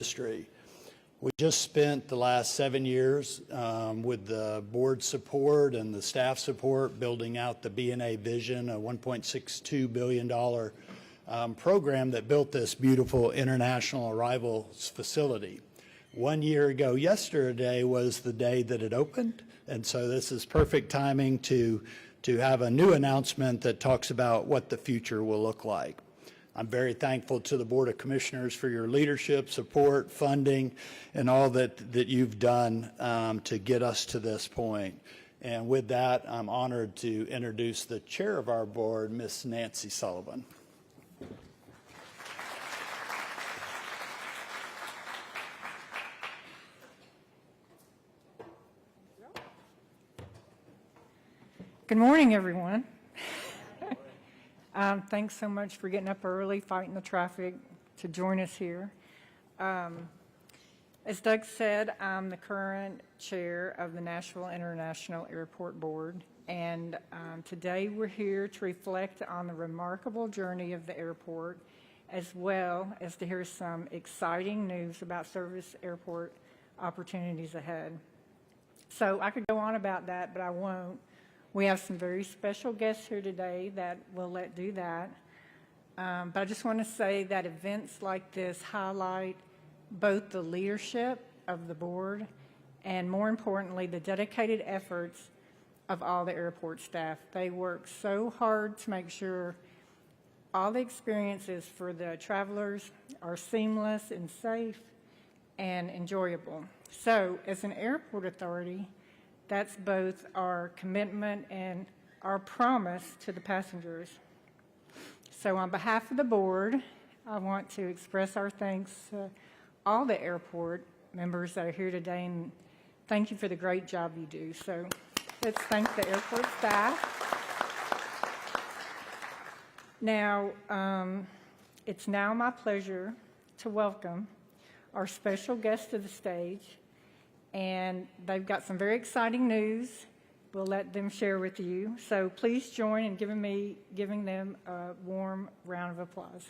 industry. We just spent the last 7 years with the board support and the staff support building out the BNA vision, a $1.62 billion program that built this beautiful international arrivals facility. 1 year ago yesterday was the day that it opened, and so this is perfect timing to have a new announcement that talks about what the future will look like. I'm very thankful to the Board of Commissioners for your leadership, support, funding, and all that you've done to get us to this point. And with that, I'm honored to introduce the chair of our board, Ms. Nancy Sullivan. Good morning, everyone. Thanks so much for getting up early, fighting the traffic to join us here. As Doug said, I'm the current chair of the Nashville International Airport Board, and today we're here to reflect on the remarkable journey of the airport, as well as to hear some exciting news about service airport opportunities ahead. So I could go on about that, but I won't. We have some very special guests here today that we'll let do that. But I just want to say that events like this highlight both the leadership of the board and, more importantly, the dedicated efforts of all the airport staff. They work so hard to make sure all the experiences for the travelers are seamless and safe and enjoyable. So, as an airport authority, that's both our commitment and our promise to the passengers. So on behalf of the board, I want to express our thanks to all the airport members that are here today, and thank you for the great job you do. So let's thank the airport staff. Now, it's now my pleasure to welcome our special guest to the stage. And they've got some very exciting news. We'll let them share with you. So please join in giving them a warm round of applause.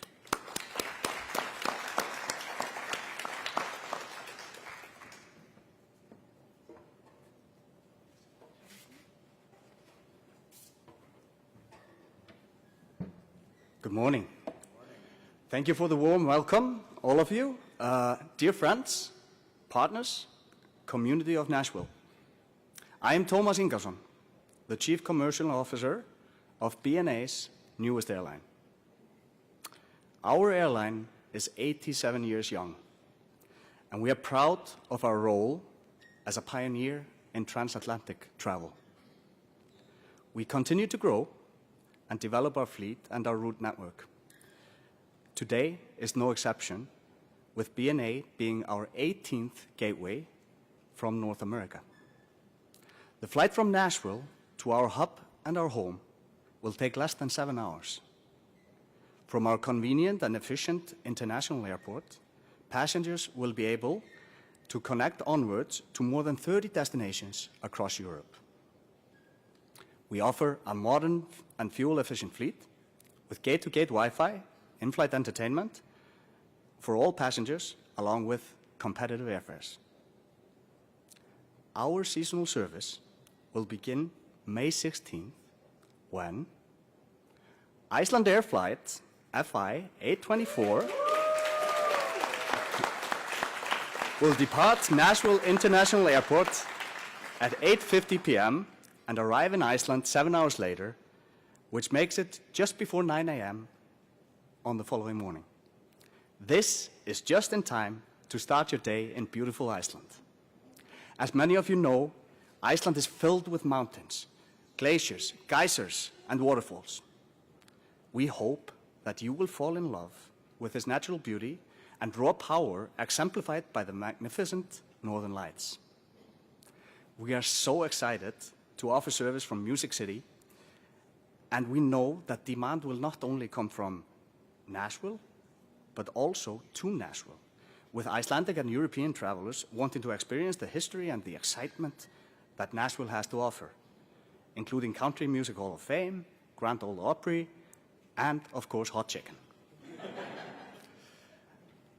Good morning. Thank you for the warm welcome, all of you. Dear friends, partners, community of Nashville. I am Thomas Ingarsson, the Chief Commercial Officer of BNA's newest airline. Our airline is 87 years young, and we are proud of our role as a pioneer in transatlantic travel. We continue to grow and develop our fleet and our route network. Today is no exception, with BNA being our 18th gateway from North America. The flight from Nashville to our hub and our home will take less than 7 hours. From our convenient and efficient international airport, passengers will be able to connect onwards to more than 30 destinations across Europe. We offer a modern and fuel-efficient fleet with gate-to-gate Wi-Fi, in-flight entertainment for all passengers, along with competitive airfares. Our seasonal service will begin May 16th when Icelandair flight FI 824 will depart Nashville International Airport at 8:50 p.m. and arrive in Iceland 7 hours later, which makes it just before 9 a.m. on the following morning. This is just in time to start your day in beautiful Iceland. As many of you know, Iceland is filled with mountains, glaciers, geysers, and waterfalls. We hope that you will fall in love with its natural beauty and raw power exemplified by the magnificent Northern Lights. We are so excited to offer service from Music City, and we know that demand will not only come from Nashville, but also to Nashville, with Icelandic and European travelers wanting to experience the history and the excitement that Nashville has to offer, including Country Music Hall of Fame, Grand Ole Opry, and, of course, hot chicken.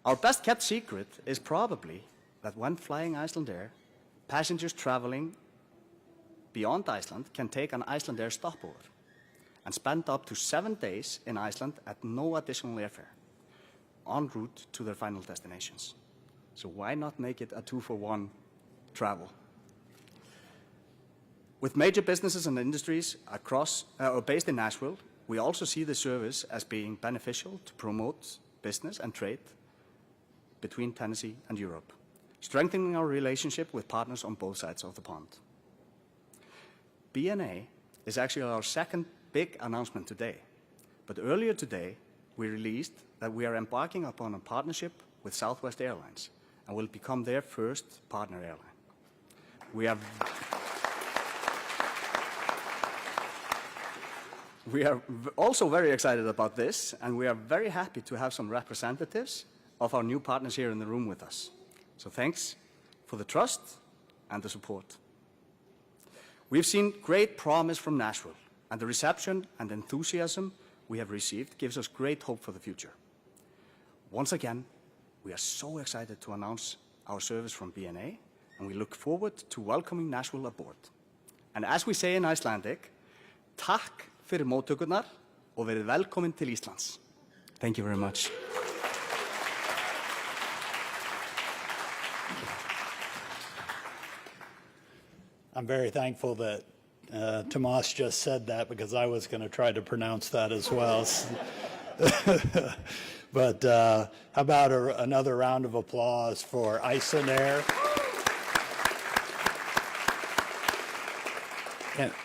Our best kept secret is probably that when flying Icelandair, passengers traveling beyond Iceland can take an Icelandair stopover and spend up to 7 days in Iceland at no additional airfare en route to their final destinations. So why not make it a 2-for-1 travel? With major businesses and industries based in Nashville, we also see the service as being beneficial to promote business and trade between Tennessee and Europe, strengthening our relationship with partners on both sides of the pond. BNA is actually our second big announcement today, but earlier today we released that we are embarking upon a partnership with Southwest Airlines and will become their first partner airline. We are also very excited about this, and we are very happy to have some representatives of our new partners here in the room with us. So thanks for the trust and the support. We've seen great promise from Nashville, and the reception and enthusiasm we have received gives us great hope for the future. Once again, we are so excited to announce our service from BNA, and we look forward to welcoming Nashville aboard. And as we say in Icelandic, takk fyrir móttökurnar og verið velkomin til Íslands. Thank you very much. I'm very thankful that Tomas just said that, because I was going to try to pronounce that as well. But how about another round of applause for Icelandair?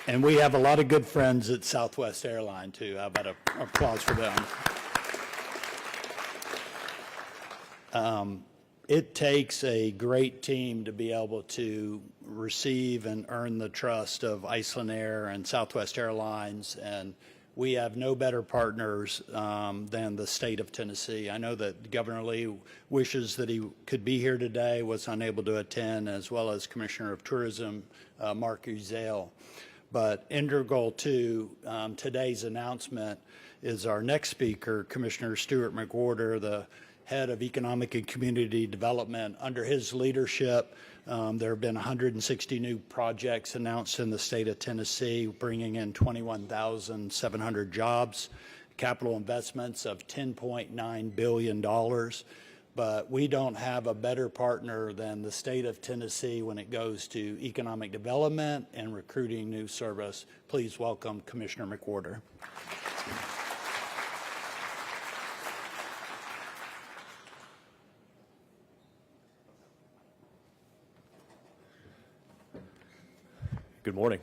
And we have a lot of good friends at Southwest Airline, too. How about an applause for them? It takes a great team to be able to receive and earn the trust of Icelandair and Southwest Airlines, and we have no better partners than the state of Tennessee. I know that Governor Lee wishes that he could be here today, was unable to attend, as well as Commissioner of Tourism, Mark Uzale. But integral to today's announcement is our next speaker, Commissioner Stuart McWhorter, the head of Economic and Community Development. Under his leadership, there have been 160 new projects announced in the state of Tennessee, bringing in 21,700 jobs, capital investments of $10.9 billion. But we don't have a better partner than the state of Tennessee when it goes to economic development and recruiting new service. Please welcome Commissioner McWhorter. Good morning.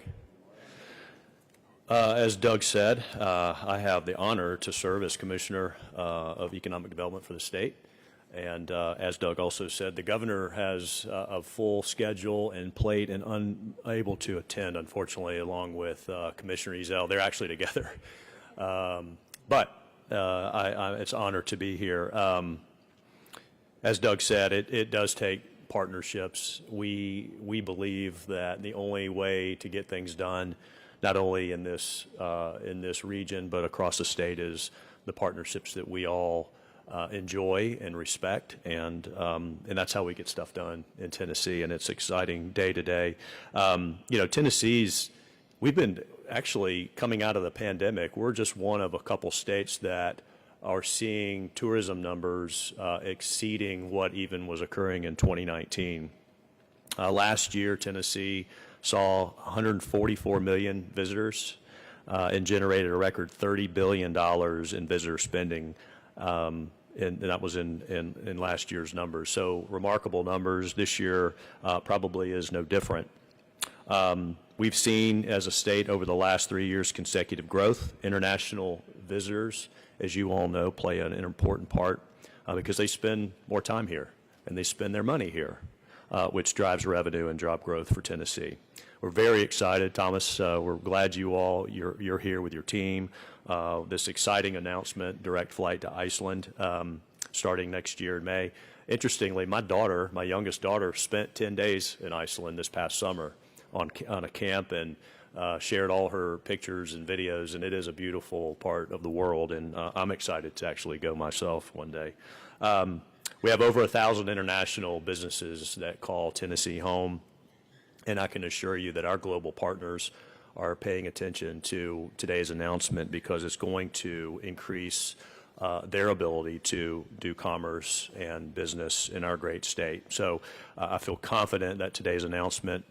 As Doug said, I have the honor to serve as Commissioner of Economic Development for the state. And as Doug also said, the governor has a full schedule and plate and unable to attend, unfortunately, along with Commissioner Uzale. They're actually together. But it's an honor to be here. As Doug said, it does take partnerships. We believe that the only way to get things done, not only in this region but across the state, is the partnerships that we all enjoy and respect, and that's how we get stuff done in Tennessee. And it's exciting day to day. Tennessee's, we've been actually coming out of the pandemic. We're just one of a couple states that are seeing tourism numbers exceeding what even was occurring in 2019. Last year, Tennessee saw 144 million visitors and generated a record $30 billion in visitor spending. And that was in last year's numbers. So remarkable numbers. This year probably is no different. We've seen as a state over the last 3 years consecutive growth. International visitors, as you all know, play an important part because they spend more time here and they spend their money here, which drives revenue and job growth for Tennessee. We're very excited, Thomas. We're glad you're here with your team. This exciting announcement, direct flight to Iceland, starting next year in May. Interestingly, my youngest daughter, spent 10 days in Iceland this past summer on a camp and shared all her pictures and videos, and it is a beautiful part of the world, and I'm excited to actually go myself one day. We have over 1,000 international businesses that call Tennessee home, and I can assure you that our global partners are paying attention to today's announcement because it's going to increase their ability to do commerce and business in our great state. So I feel confident that today's announcement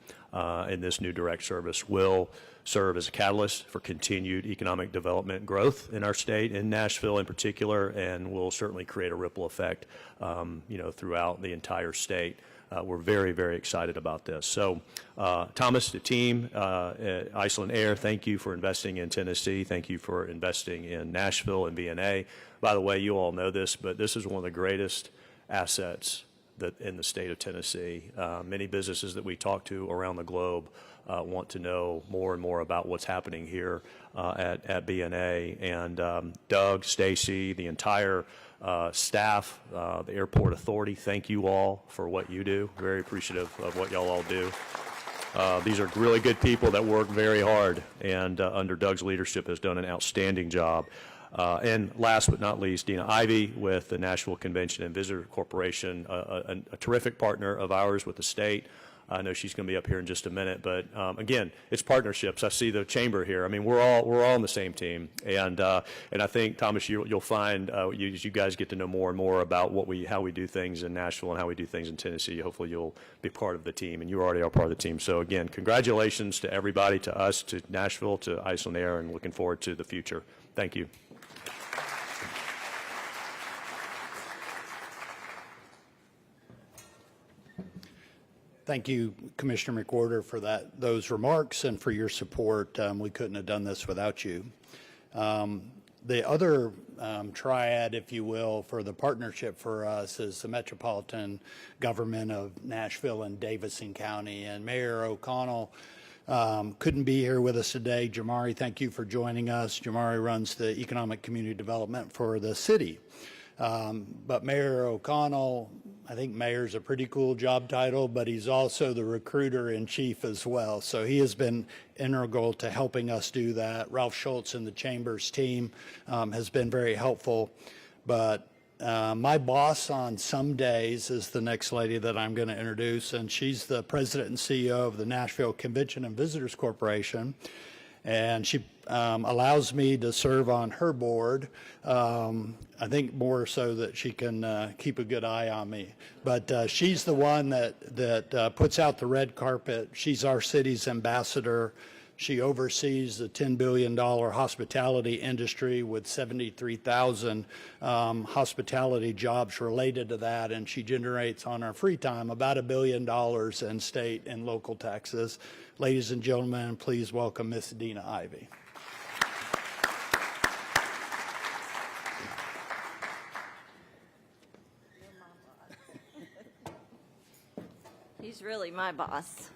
in this new direct service will serve as a catalyst for continued economic development growth in our state, in Nashville in particular, and will certainly create a ripple effect, throughout the entire state. We're very, very excited about this. So, Thomas, the team at Icelandair, thank you for investing in Tennessee. Thank you for investing in Nashville and BNA. By the way, you all know this, but this is one of the greatest assets that in the state of Tennessee. Many businesses that we talk to around the globe want to know more and more about what's happening here at BNA. And Doug, Stacy, the entire staff, the airport authority, thank you all for what you do. Very appreciative of what y'all all do. These are really good people that work very hard, and under Doug's leadership has done an outstanding job. And last but not least, Dina Ivey with the Nashville Convention and Visitor Corporation, a terrific partner of ours with the state. I know she's going to be up here in just a minute, but again, it's partnerships. I see the chamber here. I mean, we're all on the same team, and I think, Thomas, you'll find as you guys get to know more and more about how we do things in Nashville and how we do things in Tennessee. Hopefully, you'll be part of the team, and you already are part of the team. So again, congratulations to everybody, to us, to Nashville, to Icelandair, and looking forward to the future. Thank you. Thank you, Commissioner McWhorter, for those remarks and for your support. We couldn't have done this without you. The other triad, if you will, for the partnership for us is the metropolitan government of Nashville and Davidson County. And Mayor O'Connell couldn't be here with us today. Jamari, thank you for joining us. Jamari runs the economic community development for the city. But Mayor O'Connell, I think mayor's a pretty cool job title, but he's also the recruiter in chief as well. So he has been integral to helping us do that. Ralph Schultz and the Chamber's team has been very helpful. But my boss on some days is the next lady that I'm going to introduce, and she's the president and CEO of the Nashville Convention and Visitors Corporation. And she allows me to serve on her board, I think more so that she can keep a good eye on me. But she's the one that puts out the red carpet. She's our city's ambassador. She oversees the $10 billion hospitality industry with 73,000 hospitality jobs related to that, and she generates on her free time about $1 billion in state and local taxes. Ladies and gentlemen, please welcome Miss Dina Ivey. He's really my boss.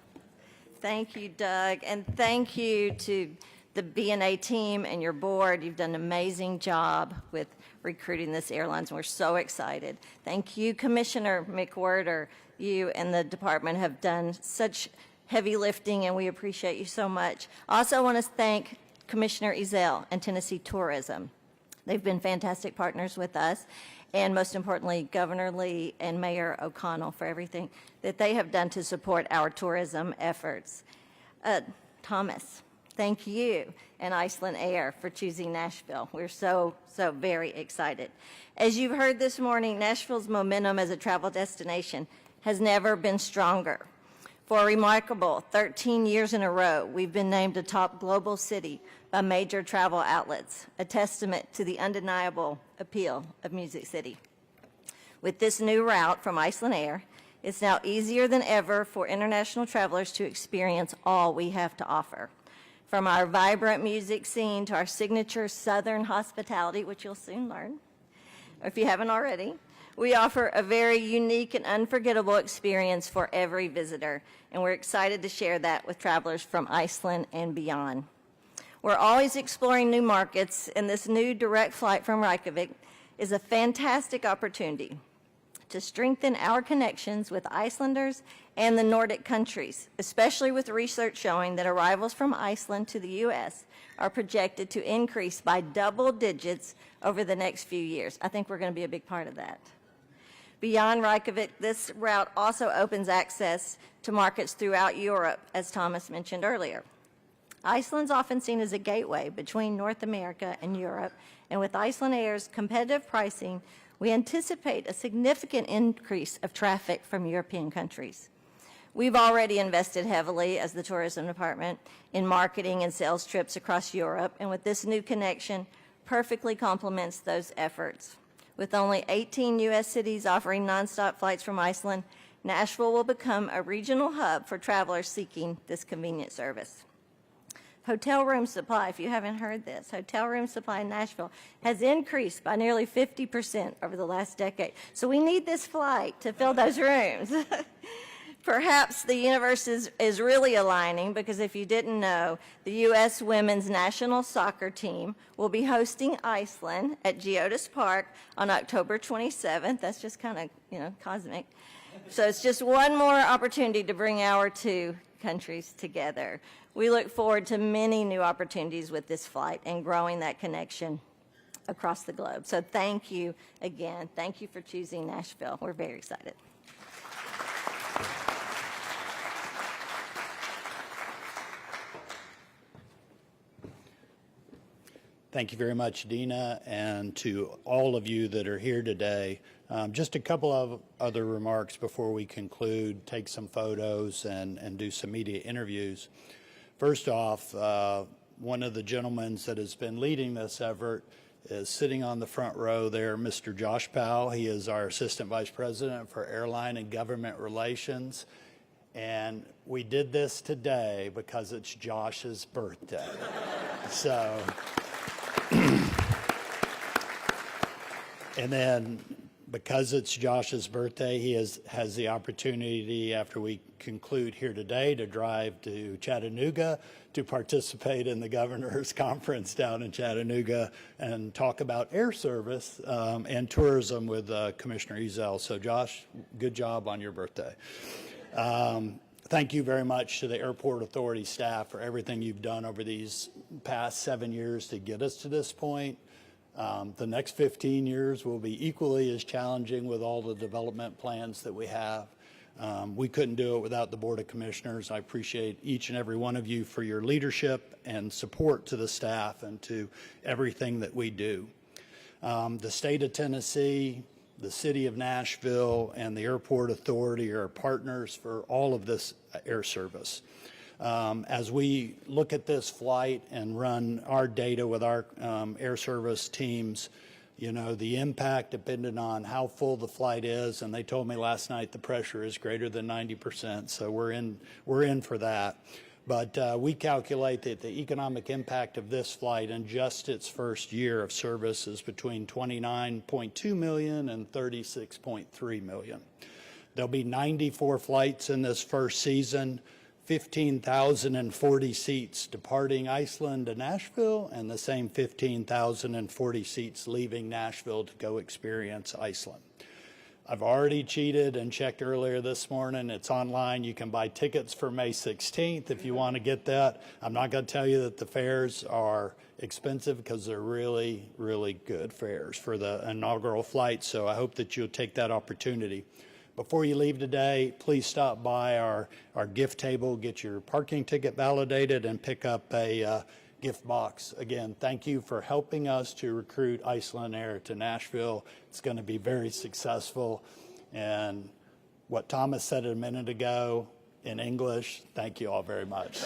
Thank you, Doug, and thank you to the BNA team and your board. You've done an amazing job with recruiting this airlines, and we're so excited. Thank you, Commissioner McWhorter. You and the department have done such heavy lifting, and we appreciate you so much. I also want to thank Commissioner Ezell and Tennessee Tourism. They've been fantastic partners with us, and most importantly, Governor Lee and Mayor O'Connell for everything that they have done to support our tourism efforts. Thomas, thank you and Icelandair for choosing Nashville. We're so very excited. As you've heard this morning, Nashville's momentum as a travel destination has never been stronger. For a remarkable 13 years in a row, we've been named a top global city by major travel outlets, a testament to the undeniable appeal of Music City. With this new route from Icelandair, it's now easier than ever for international travelers to experience all we have to offer. From our vibrant music scene to our signature Southern hospitality, which you'll soon learn, if you haven't already, we offer a very unique and unforgettable experience for every visitor, and we're excited to share that with travelers from Iceland and beyond. We're always exploring new markets, and this new direct flight from Reykjavik is a fantastic opportunity to strengthen our connections with Icelanders and the Nordic countries, especially with research showing that arrivals from Iceland to the U.S. are projected to increase by double digits over the next few years. I think we're going to be a big part of that. Beyond Reykjavik, this route also opens access to markets throughout Europe, as Thomas mentioned earlier. Iceland's often seen as a gateway between North America and Europe, and with Icelandair's competitive pricing, we anticipate a significant increase of traffic from European countries. We've already invested heavily as the tourism department in marketing and sales trips across Europe, and with this new connection, perfectly complements those efforts. With only 18 U.S. cities offering nonstop flights from Iceland, Nashville will become a regional hub for travelers seeking this convenient service. Hotel room supply, if you haven't heard this, hotel room supply in Nashville has increased by nearly 50% over the last decade. So we need this flight to fill those rooms. Perhaps the universe is really aligning, because if you didn't know, the U.S. women's national soccer team will be hosting Iceland at Geodis Park on October 27th. That's just kind of, cosmic. So it's just one more opportunity to bring our two countries together. We look forward to many new opportunities with this flight and growing that connection across the globe. So thank you again. Thank you for choosing Nashville. We're very excited. Thank you very much, Dina, and to all of you that are here today. Just a couple of other remarks before we conclude, take some photos, and do some media interviews. First off, one of the gentlemen that has been leading this effort is sitting on the front row there, Mr. Josh Powell. He is our Assistant Vice President for Airline and Government Relations. And we did this today because it's Josh's birthday. So, and then because it's Josh's birthday, he has the opportunity, after we conclude here today, to drive to Chattanooga to participate in the governor's conference down in Chattanooga and talk about air service and tourism with Commissioner Ezell. So Josh, good job on your birthday. Thank you very much to the Airport Authority staff for everything you've done over these past 7 years to get us to this point. The next 15 years will be equally as challenging with all the development plans that we have. We couldn't do it without the Board of Commissioners. I appreciate each and every one of you for your leadership and support to the staff and to everything that we do. The state of Tennessee, the city of Nashville, and the Airport Authority are partners for all of this air service. As we look at this flight and run our data with our air service teams, the impact depended on how full the flight is, and they told me last night the pressure is greater than 90%, so we're in for that. But we calculate that the economic impact of this flight in just its first year of service is between $29.2 million and $36.3 million. There'll be 94 flights in this first season, 15,040 seats departing Iceland to Nashville, and the same 15,040 seats leaving Nashville to go experience Iceland. I've already cheated and checked earlier this morning. It's online. You can buy tickets for May 16th if you want to get that. I'm not going to tell you that the fares are expensive, because they're really, really good fares for the inaugural flight, so I hope that you'll take that opportunity. Before you leave today, please stop by our gift table, get your parking ticket validated, and pick up a gift box. Again, thank you for helping us to recruit Icelandair to Nashville. It's going to be very successful. And what Thomas said a minute ago in English, thank you all very much.